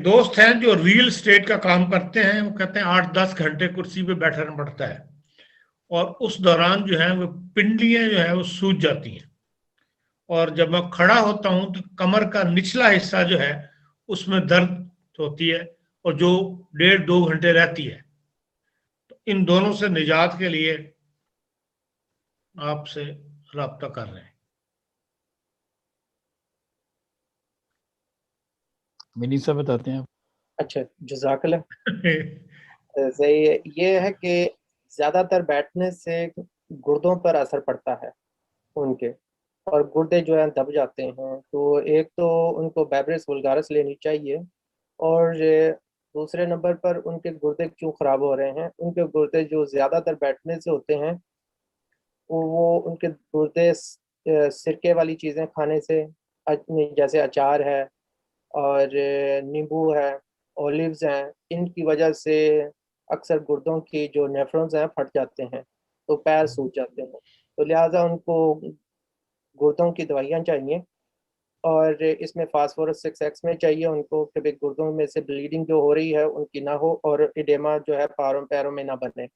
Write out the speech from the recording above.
दोस्त हैं जो रियल स्टेट का काम करते हैं, वो कहते हैं 8-10 घंटे कुर्सी पे बैठना पड़ता है, और उस दौरान जो है वो पिंडलियां जो है वो सूज जाती हैं, और जब मैं खड़ा होता हूं तो कमर का निचला हिस्सा जो है उसमें दर्द होती है, और जो 1.5-2 घंटे रहती है। तो इन दोनों से निजात के लिए आपसे राब्ता कर रहे हैं। मिनी साहब बताते हैं। अच्छा, जज़ाकल्लाह। सही है। ये है कि ज़्यादातर बैठने से गुर्दों पर असर पड़ता है उनके, और गुर्दे जो हैं दब जाते हैं। तो एक तो उनको बेवरेज वुल्गारिस लेनी चाहिए, और दूसरे नंबर पर उनके गुर्दे क्यों ख़राब हो रहे हैं, उनके गुर्दे जो ज़्यादातर बैठने से होते हैं वो उनके गुर्दे सिरके वाली चीज़ें खाने से, जैसे अचार है और नींबू है, ओलिव्स हैं, इनकी वजह से अक्सर गुर्दों की जो नेफ्रॉन्स हैं फट जाते हैं, तो पैर सूज जाते हैं। तो लिहाजा उनको गुर्दों की दवाइयाँ चाहिए, और इसमें फास्फोरस 6x में चाहिए उनको, कि भाई गुर्दों में से ब्लीडिंग जो हो रही है उनकी ना हो, और इडेमा जो है पैरों में ना बने।